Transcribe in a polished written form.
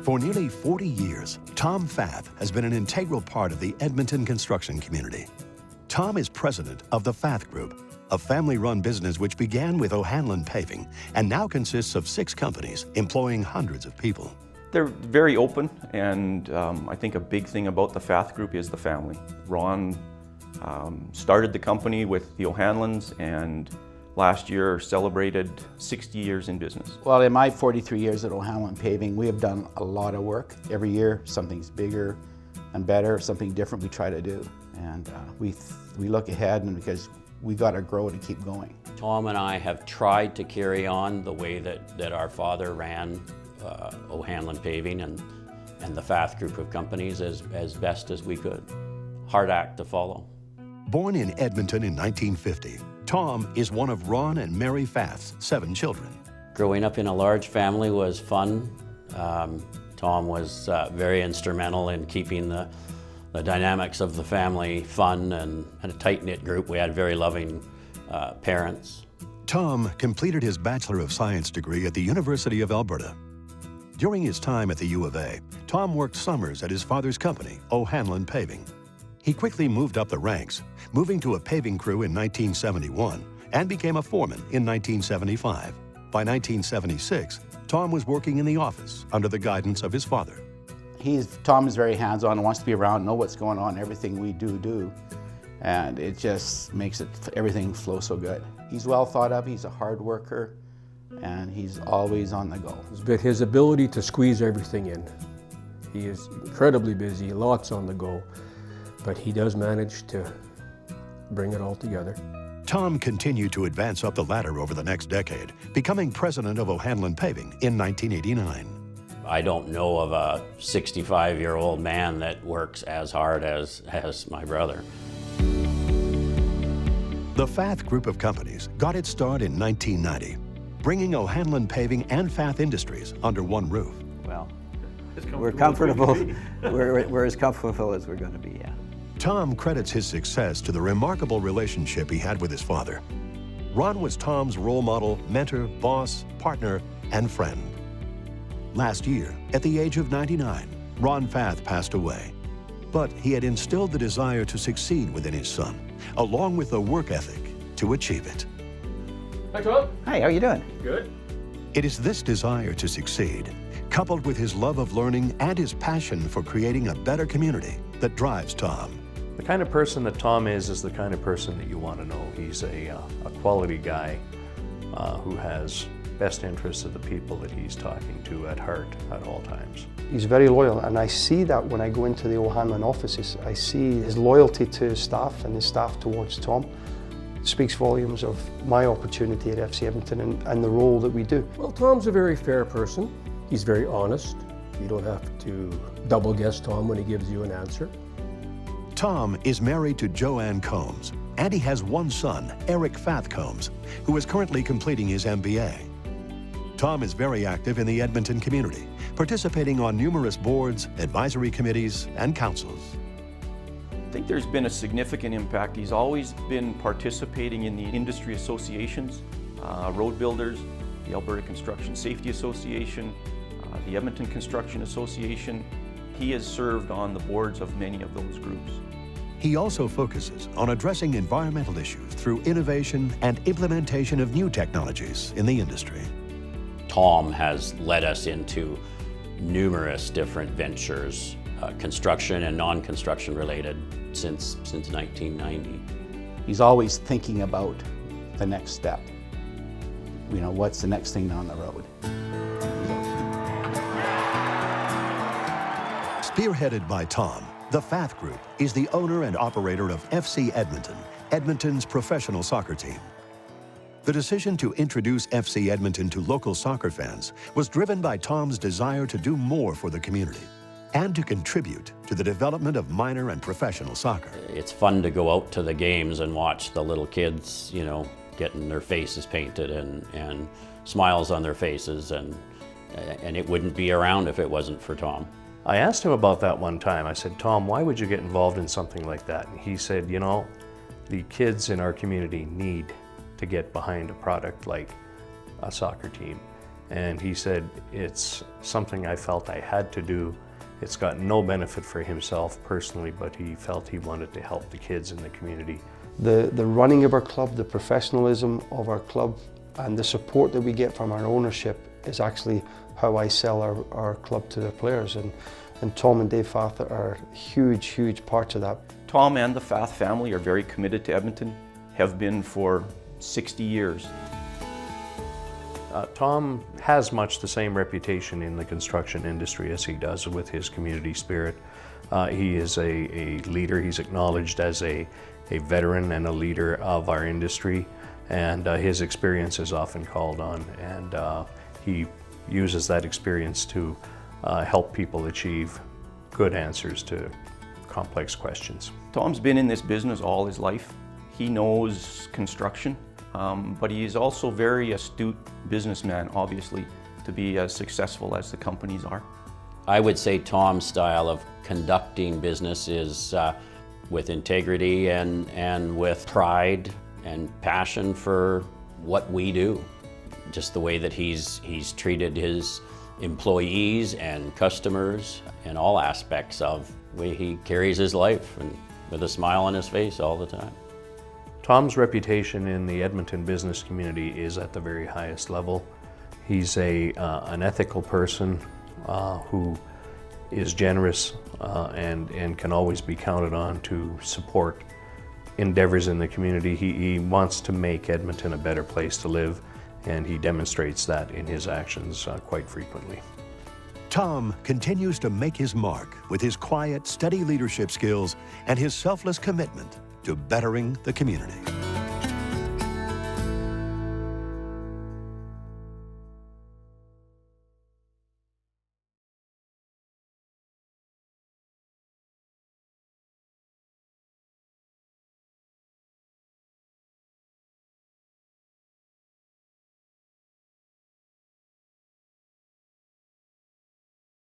For nearly 40 years, Tom Fath has been an integral part of the Edmonton construction community. Tom is president of the Fath Group, a family-run business which began with O'Hanlon Paving and now consists of 6 companies employing hundreds of people. They're very open, and I think a big thing about the Fath Group is the family. Ron started the company with the O'Hanlons and last year celebrated 60 years in business. Well, in my 43 years at O'Hanlon Paving, we have done a lot of work. Every year, something's bigger and better, something different we try to do. And we look ahead, and because we got to grow to keep going. Tom and I have tried to carry on the way that our father ran O'Hanlon Paving and the Fath Group of companies as best as we could. Hard act to follow. Born in Edmonton in 1950, Tom is one of Ron and Mary Fath's 7 children. Growing up in a large family was fun. Tom was very instrumental in keeping the dynamics of the family fun and a tight-knit group. We had very loving parents. Tom completed his Bachelor of Science degree at the University of Alberta. During his time at the U of A, Tom worked summers at his father's company, O'Hanlon Paving. He quickly moved up the ranks, moving to a paving crew in 1971 and became a foreman in 1975. By 1976, Tom was working in the office under the guidance of his father. Tom is very hands-on and wants to be around, know what's going on, everything we do. And it just makes everything flow so good. He's well thought of, he's a hard worker, and he's always on the go. But his ability to squeeze everything in. He is incredibly busy, lots on the go, but he does manage to bring it all together. Tom continued to advance up the ladder over the next decade, becoming president of O'Hanlon Paving in 1989. I don't know of a 65-year-old man that works as hard as my brother. The Fath Group of companies got its start in 1990, bringing O'Hanlon Paving and Fath Industries under one roof. Well, we're comfortable. We're as comfortable as we're going to be, yeah. Tom credits his success to the remarkable relationship he had with his father. Ron was Tom's role model, mentor, boss, partner, and friend. Last year, at the age of 99, Ron Fath passed away. But he had instilled the desire to succeed within his son, along with the work ethic to achieve it. Hi, Tom. Hi, how are you doing? Good. It is this desire to succeed, coupled with his love of learning and his passion for creating a better community, that drives Tom. The kind of person that Tom is the kind of person that you want to know. He's a quality guy who has best interests of the people that he's talking to at heart at all times. He's very loyal, and I see that when I go into the O'Hanlon offices. I see his loyalty to his staff and his staff towards Tom. It speaks volumes of my opportunity at FC Edmonton and the role that we do. Well, Tom's a very fair person. He's very honest. You don't have to double guess Tom when he gives you an answer. Tom is married to Joanne Combs, and he has one son, Eric Fath Combs, who is currently completing his MBA. Tom is very active in the Edmonton community, participating on numerous boards, advisory committees, and councils. I think there's been a significant impact. He's always been participating in the industry associations, road builders, the Alberta Construction Safety Association, the Edmonton Construction Association. He has served on the boards of many of those groups. He also focuses on addressing environmental issues through innovation and implementation of new technologies in the industry. Tom has led us into numerous different ventures, construction and non-construction related, since 1990. He's always thinking about the next step. You know, what's the next thing down the road? Spearheaded by Tom, the Fath Group is the owner and operator of FC Edmonton, Edmonton's professional soccer team. The decision to introduce FC Edmonton to local soccer fans was driven by Tom's desire to do more for the community and to contribute to the development of minor and professional soccer. It's fun to go out to the games and watch the little kids, you know, getting their faces painted and smiles on their faces, and it wouldn't be around if it wasn't for Tom. I asked him about that one time. I said, Tom, why would you get involved in something like that? And he said, you know, the kids in our community need to get behind a product like a soccer team. And he said, it's something I felt I had to do. It's got no benefit for himself personally, but he felt he wanted to help the kids in the community. The running of our club, the professionalism of our club, and the support that we get from our ownership is actually how I sell our club to the players. And Tom and Dave Fath are huge, huge parts of that. Tom and the Fath family are very committed to Edmonton, have been for 60 years. Tom has much the same reputation in the construction industry as he does with his community spirit. He is a leader. He's acknowledged as a veteran and a leader of our industry, and his experience is often called on, and he uses that experience to help people achieve good answers to complex questions. Tom's been in this business all his life. He knows construction. But he is also a very astute businessman, obviously, to be as successful as the companies are. I would say Tom's style of conducting business is with integrity and with pride and passion for what we do. Just the way that he's treated his employees and customers in all aspects of the way he carries his life, and with a smile on his face all the time. Tom's reputation in the Edmonton business community is at the very highest level. He's an ethical person who is generous and can always be counted on to support endeavors in the community. He wants to make Edmonton a better place to live, and he demonstrates that in his actions quite frequently. Tom continues to make his mark with his quiet, steady leadership skills and his selfless commitment to bettering the community.